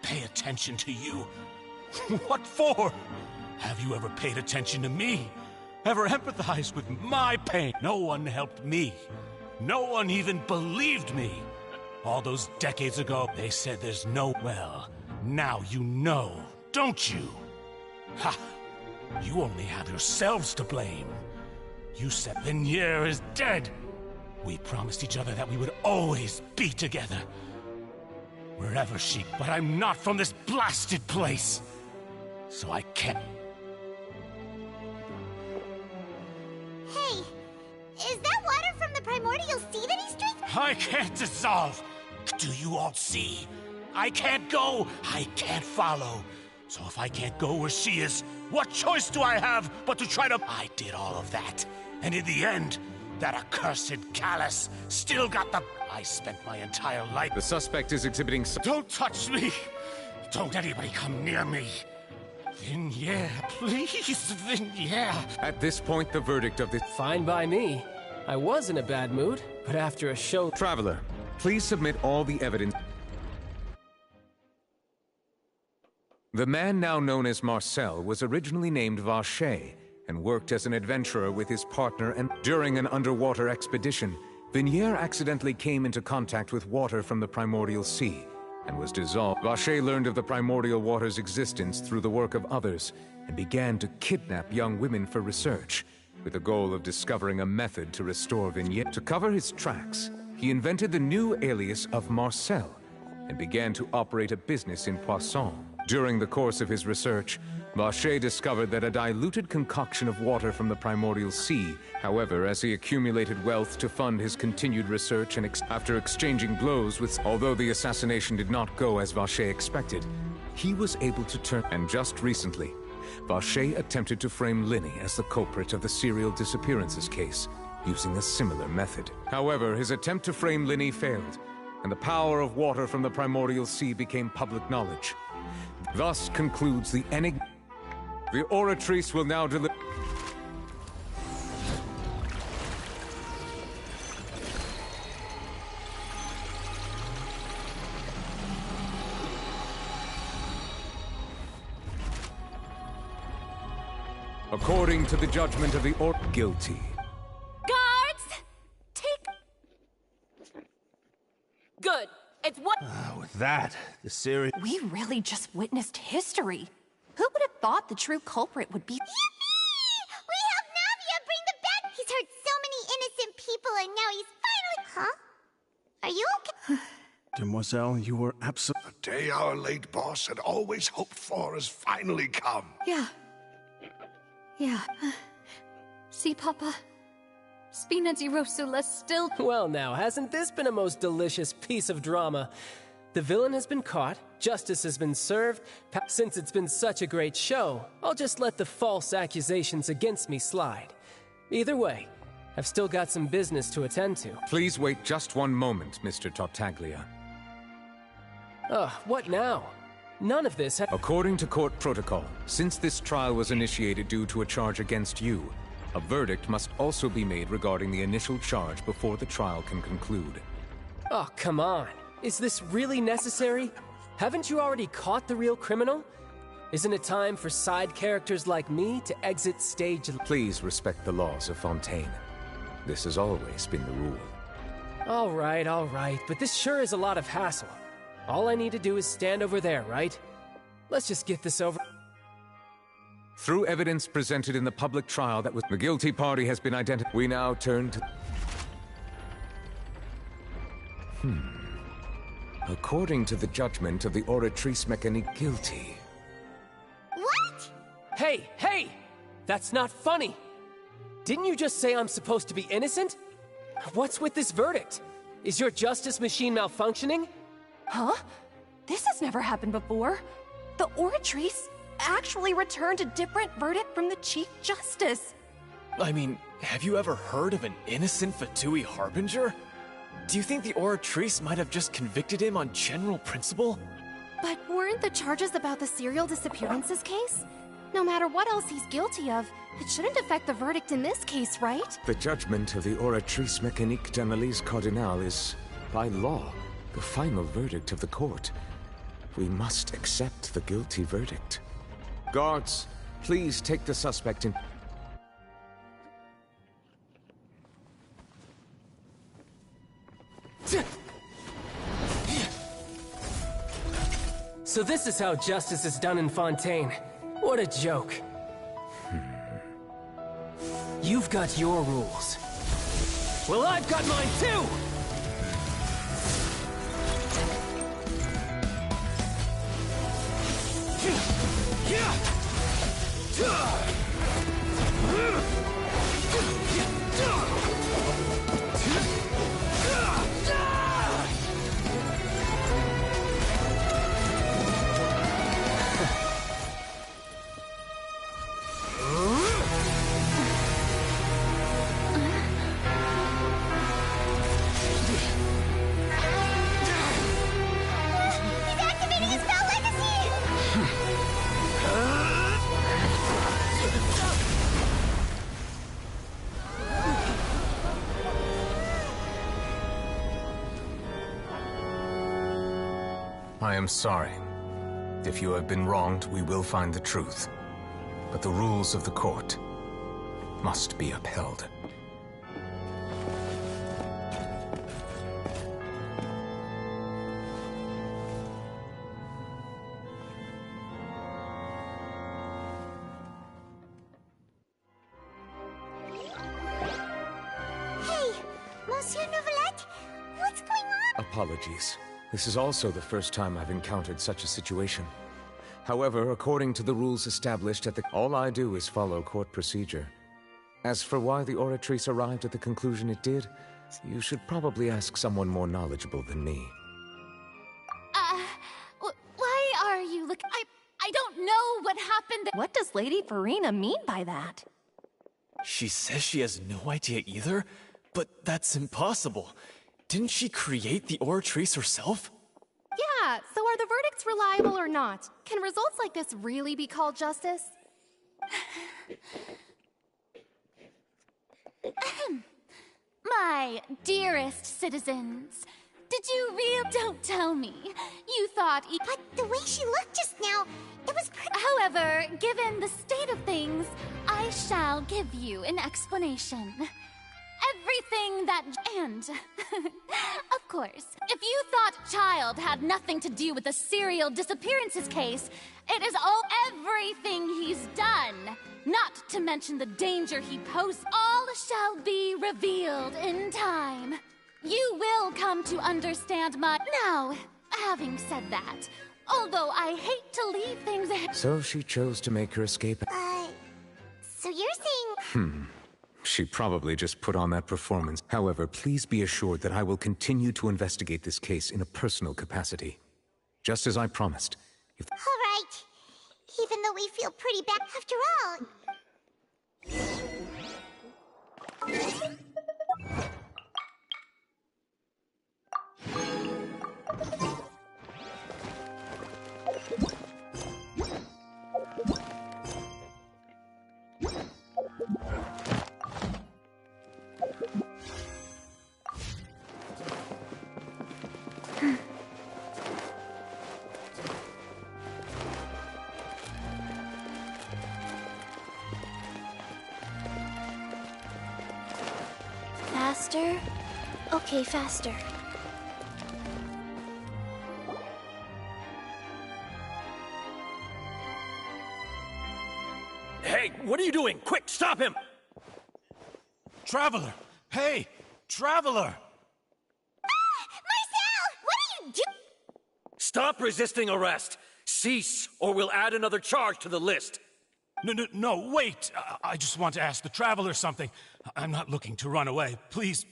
pay attention to you? What for? Have you ever paid attention to me? Ever empathized with my pain? No one helped me. No one even believed me. All those decades ago, they said there's no... Well, now you know, don't you? Ha! You only have yourselves to blame. You said Venier is dead. We promised each other that we would always be together. Wherever she... But I'm not from this blasted place. So I can't... Hey, is that water from the primordial sea that he's drinking? I can't dissolve. Do you all see? I can't go. I can't follow. So if I can't go where she is, what choice do I have but to try to... I did all of that. And in the end, that accursed Callus still got the... I spent my entire life... The suspect is exhibiting... Don't touch me! Don't anybody come near me! Venier, please, Venier! At this point, the verdict of the... Fine by me. I was in a bad mood, but after a show... Traveler, please submit all the evidence... The man now known as Marcel was originally named Vache and worked as an adventurer with his partner, and during an underwater expedition, Venier accidentally came into contact with water from the primordial sea and was dissolved. Vache learned of the primordial water's existence through the work of others and began to kidnap young women for research, with the goal of discovering a method to restore Venier. To cover his tracks, he invented the new alias of Marcel and began to operate a business in Poisson. During the course of his research, Vache discovered that a diluted concoction of water from the primordial sea. However, as he accumulated wealth to fund his continued research and after exchanging blows with... Although the assassination did not go as Vache expected, he was able to turn... And just recently, Vache attempted to frame Linny as the culprit of the serial disappearances case, using a similar method. However, his attempt to frame Linny failed, and the power of water from the primordial sea became public knowledge. Thus concludes the enigma. The oratrice will now deliver... According to the judgment of the guilty. Guards! Good. It's what... With that, the series... We really just witnessed history. Who would have thought the true culprit would be... Yippee! We helped Navia bring the bed! He's hurt so many innocent people, and now he's finally... Huh? Are you okay? Demoiselle, you were absolute... The day our late boss had always hoped for has finally come. Yeah. See, Papa? Spina di Rosula still... Well now, hasn't this been a most delicious piece of drama? The villain has been caught, justice has been served. Since it's been such a great show, I'll just let the false accusations against me slide. Either way, I've still got some business to attend to. Please wait just one moment, Mr. Tartaglia. What now? None of this According to court protocol, since this trial was initiated due to a charge against you, a verdict must also be made regarding the initial charge before the trial can conclude. Oh, come on. Is this really necessary? Haven't you already caught the real criminal? Isn't it time for side characters like me to exit stage? Please respect the laws of Fontaine. This has always been the rule. All right, but this sure is a lot of hassle. All I need to do is stand over there, right? Let's just get this over. Through evidence presented in the public trial that the guilty party has been identified, we now turn to... According to the judgment of the Oratrice Mécanique, guilty. What? Hey! That's not funny! Didn't you just say I'm supposed to be innocent? What's with this verdict? Is your justice machine malfunctioning? Huh? This has never happened before. The Oratrice actually returned a different verdict from the Chief Justice. I mean, have you ever heard of an innocent Fatui Harbinger? Do you think the Oratrice might have just convicted him on general principle? But weren't the charges about the serial disappearances case? No matter what else he's guilty of, it shouldn't affect the verdict in this case, right? The judgment of the Oratrice Mécanique d'Analyse Cardinal is, by law, the final verdict of the court. We must accept the guilty verdict. Guards, please take the suspect in... So this is how justice is done in Fontaine. What a joke. You've got your rules. Well, I've got mine too! I am sorry. If you have been wronged, we will find the truth. But the rules of the court must be upheld. Hey, Monsieur Neuvillette, what's going on? Apologies. This is also the first time I've encountered such a situation. However, according to the rules established at the... all I do is follow court procedure. As for why the Oratrice arrived at the conclusion it did, you should probably ask someone more knowledgeable than me. Why are you look... I don't know what happened. What does Lady Farina mean by that? She says she has no idea either, but that's impossible. Didn't she create the Oratrice herself? Yeah, so are the verdicts reliable or not? Can results like this really be called justice? My dearest citizens, did you Don't tell me. You thought... But the way she looked just now, it was However, given the state of things, I shall give you an explanation. Everything that... And, of course, if you thought Child had nothing to do with the serial disappearances case, it is all everything he's done. Not to mention the danger he posed. All shall be revealed in time. You will come to understand my... Now, having said that, although I hate to leave things... So she chose to make her escape... So you're saying... She probably just put on that performance. However, please be assured that I will continue to investigate this case in a personal capacity. Just as I promised. All right. Even though we feel pretty bad after all. Faster? Okay, faster. Hey, what are you doing? Quick, stop him! Traveler! Hey! Traveler! Marcel! What are you doing? Stop resisting arrest! Cease, or we'll add another charge to the list. No, wait! I just want to ask the Traveler something. I'm not looking to run away. Please,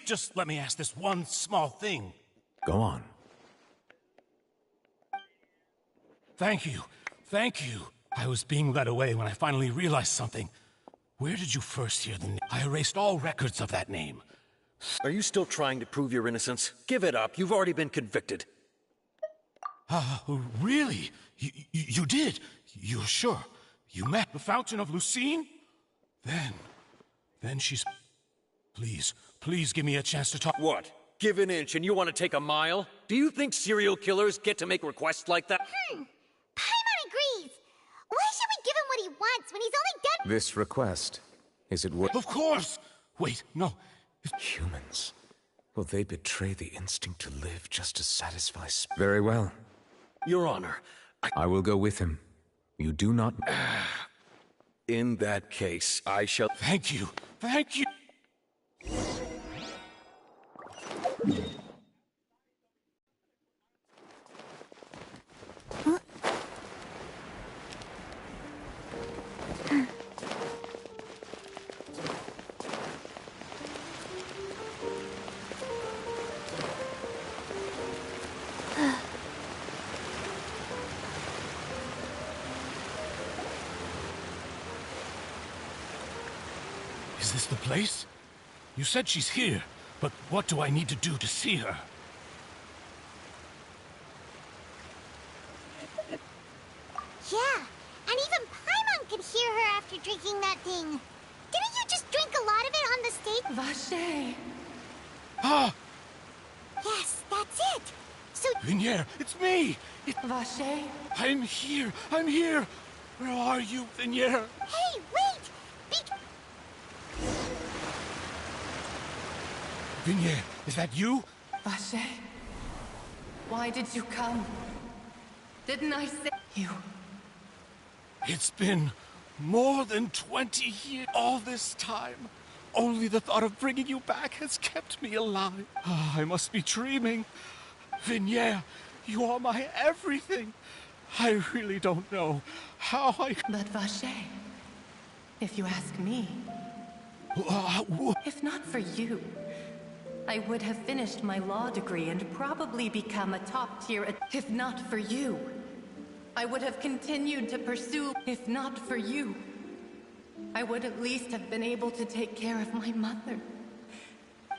just let me ask this one small thing. Go on. Thank you. I was being led away when I finally realized something. Where did you first hear the name? I erased all records of that name. Are you still trying to prove your innocence? Give it up. You've already been convicted. Really? You did? You're sure? You met the Fountain of Lucine? Then she's... Please give me a chance to talk. What? Give an inch and you want to take a mile? Do you think serial killers get to make requests like that? Paimon agrees. Why should we give him what he wants when he's only dead? This request, is it worth... Of course! Wait, no. Humans. Will they betray the instinct to live just to satisfy... Very well. Your Honor, I will go with him. You do not... In that case, I shall... Thank you. Is this the place? You said she's here, but what do I need to do to see her? Yeah, and even Paimon could hear her after drinking that thing. Didn't you just drink a lot of it on the stage? Vache. Ah! Yes, that's it. So... Vinier, it's me! Vache? I'm here! Where are you, Vinier? Hey, wait! Vinier, is that you? Vache? Why did you come? Didn't I say you? It's been more than 20 years. All this time. Only the thought of bringing you back has kept me alive. I must be dreaming. Vinier, you are my everything. I really don't know how I... But Vache, if you ask me, if not for you, I would have finished my law degree and probably become a top-tier... If not for you, I would have continued to pursue... If not for you, I would at least have been able to take care of my mother.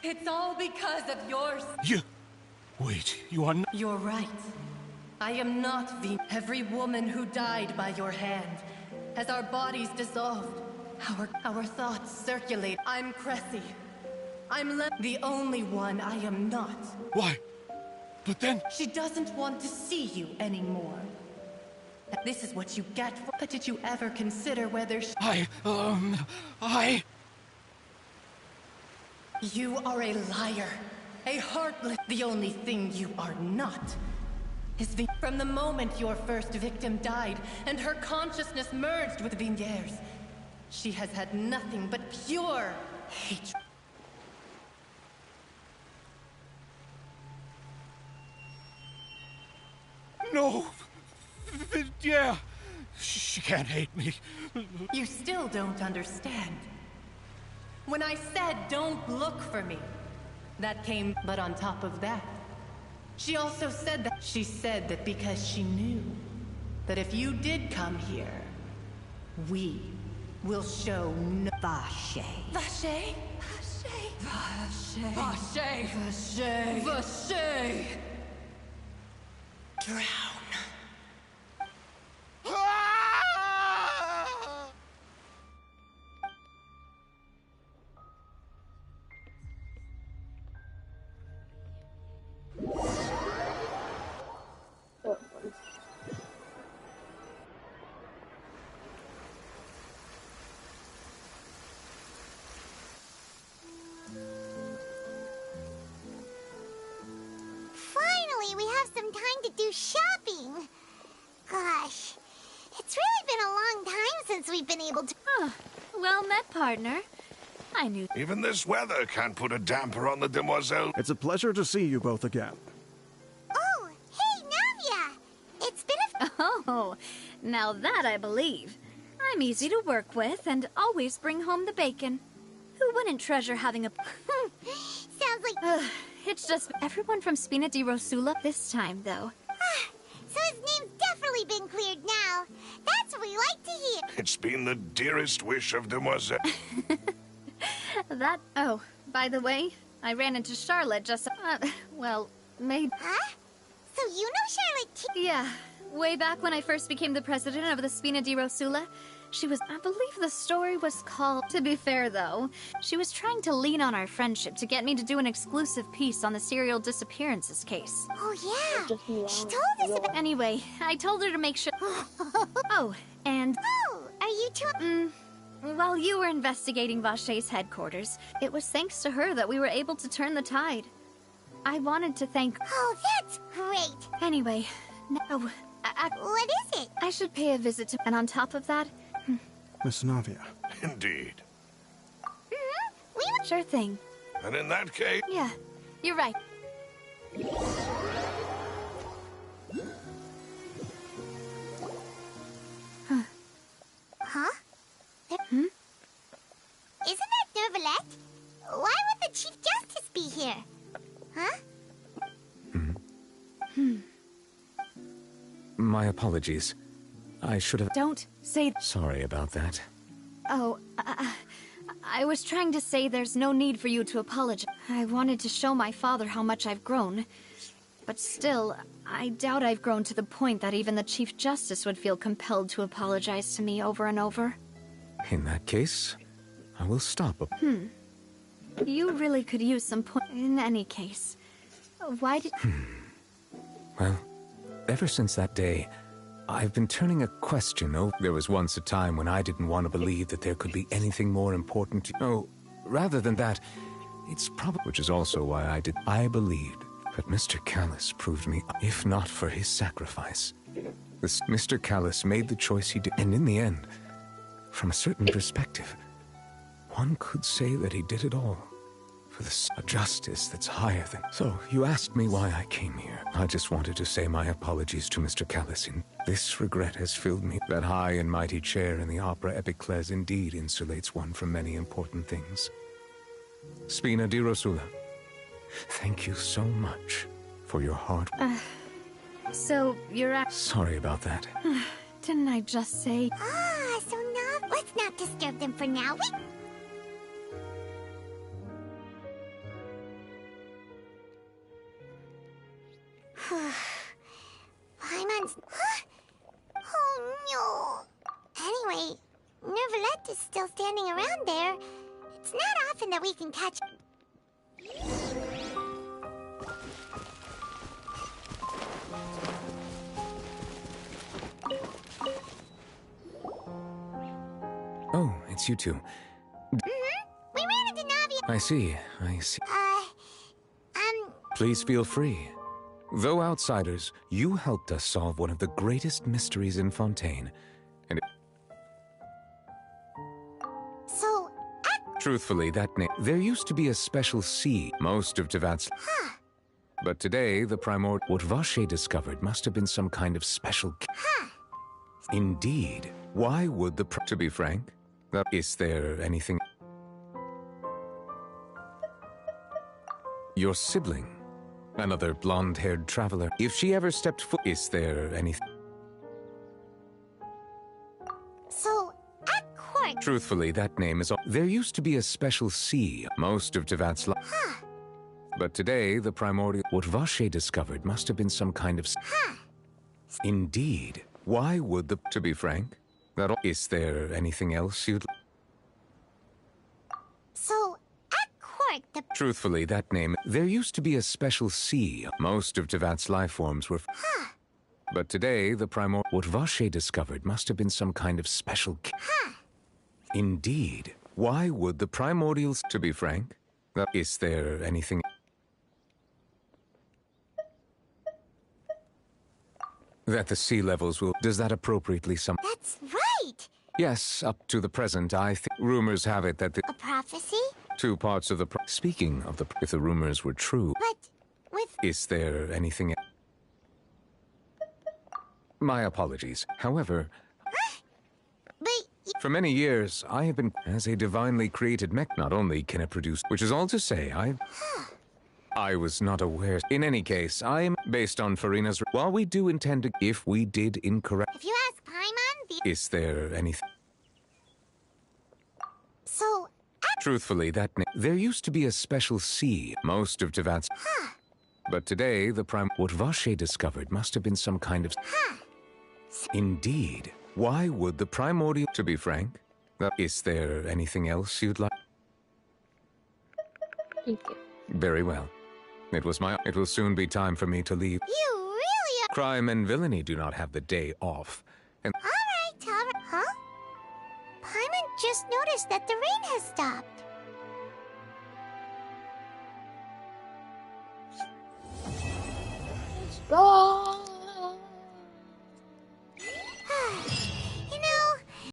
It's all because of yours. Wait, you are not... You're right. I am not the... Every woman who died by your hand, as our bodies dissolved, our thoughts circulate. I'm Cressy. I'm the only one I am not. Why? But then... She doesn't want to see you anymore. This is what you get for... But did you ever consider whether she... You are a liar. A heartless... The only thing you are not is from the moment your first victim died and her consciousness merged with Vinier's, she has had nothing but pure hatred. No! Yeah! She can't hate me. You still don't understand. When I said don't look for me, that came... But on top of that, She also said that because she knew that if you did come here, we will show no Vache. Vache? Vache. Vache. Vache. Vache. Drown. Finally, we have some time to do shopping. Gosh, it's really been a long time since we've been able to... Well met, partner. I knew... Even this weather can't put a damper on the demoiselle. It's a pleasure to see you both again. Oh, hey, Navia! It's been a... Oh, now that I believe. I'm easy to work with and always bring home the bacon. Who wouldn't treasure having a... Sounds like... It's just everyone from Spina di Rosula this time, though. So his name's definitely been cleared now. That's what we like to hear. It's been the dearest wish of demoiselle. That... Oh, by the way, I ran into Charlotte just... well, maybe... Huh? So you know Charlotte too? Yeah. Way back when I first became the president of the Spina di Rosula, she was... I believe the story was called... To be fair, though, she was trying to lean on our friendship to get me to do an exclusive piece on the serial disappearances case. Oh, yeah. She told us about... Anyway, I told her to make sure... Oh, and... Oh, are you two... While you were investigating Vache's headquarters, it was thanks to her that we were able to turn the tide. I wanted to thank... Oh, that's great. Anyway, no... What is it? I should pay a visit to... And on top of that... Miss Navia. Indeed. Sure thing. And in that case... Yeah, you're right. Huh? Isn't that Nervalette? Why would the Chief Justice be here? Huh? My apologies. I should have... Don't say... Sorry about that. Oh, I was trying to say there's no need for you to apologize. I wanted to show my father how much I've grown. But still, I doubt I've grown to the point that even the Chief Justice would feel compelled to apologize to me over and over. In that case, I will stop. You really could use some point. In any case, why did... Well, ever since that day, I've been turning a question over. There was once a time when I didn't want to believe that there could be anything more important to... Oh, rather than that, it's probably... Which is also why I believed that Mr. Callis proved me, if not for his sacrifice. Mr. Callis made the choice he did, and in the end, from a certain perspective, one could say that he did it all for a justice that's higher than... So, you asked me why I came here. I just wanted to say my apologies to Mr. Callis. This regret has filled me. That high and mighty chair in the Opera Epiclese indeed insulates one from many important things. Spina di Rosula, thank you so much for your hard work. So, you're Sorry about that. Didn't I just say... So now, let's not disturb them for now. Paimon's... Oh, no. Anyway, Nervalette is still standing around there. It's not often that we can catch... Oh, it's you two. We ran into Navia... I see. Please feel free. Though outsiders, you helped us solve one of the greatest mysteries in Fontaine. And So... Truthfully, that name... There used to be a special seed, most of Tevat's... But today, the What Vache discovered must have been some kind of special... Indeed. Why would the... To be frank, is there anything... Your sibling... Another blonde-haired traveler. If she ever stepped foot, is there anything? So, at court... Truthfully, that name is... There used to be a special sea most of Tevat's life. Huh. But today, the primordial... What Vache discovered must have been some kind of... Huh. Indeed. Why would the... To be frank, that... Is there anything else you'd... So, at court, the... Truthfully, that name... There used to be a special sea. Most of Tevat's life forms were... Huh. But today, the primor... What Vache discovered must have been some kind of special... Huh. Indeed. Why would the primordials... To be frank, that... Is there anything... That the sea levels will... Does that appropriately sum... That's right! Yes, up to the present, I think... Rumors have it that the... A prophecy? 2 parts of the... Speaking of the... If the rumors were true... But, with... Is there anything... My apologies. However... But... For many years, I have been... As a divinely created mech... Not only can it produce... Which is all to say, I was not aware. In any case, I am based on Farina's... While we do intend to... If we did incorrect... If you ask Paimon, the... Is there anything... So... Truthfully, that... There used to be a special sea. Most of Tevat's... Huh. But today, the prime... What Vache discovered must have been some kind of... Huh. Indeed. Why would the primordial... To be frank, that... Is there anything else you'd like... Very well. It was my... It will soon be time for me to leave. You really are... Crime and villainy do not have the day off. And... Alright. Huh? Paimon just noticed that the rain has stopped.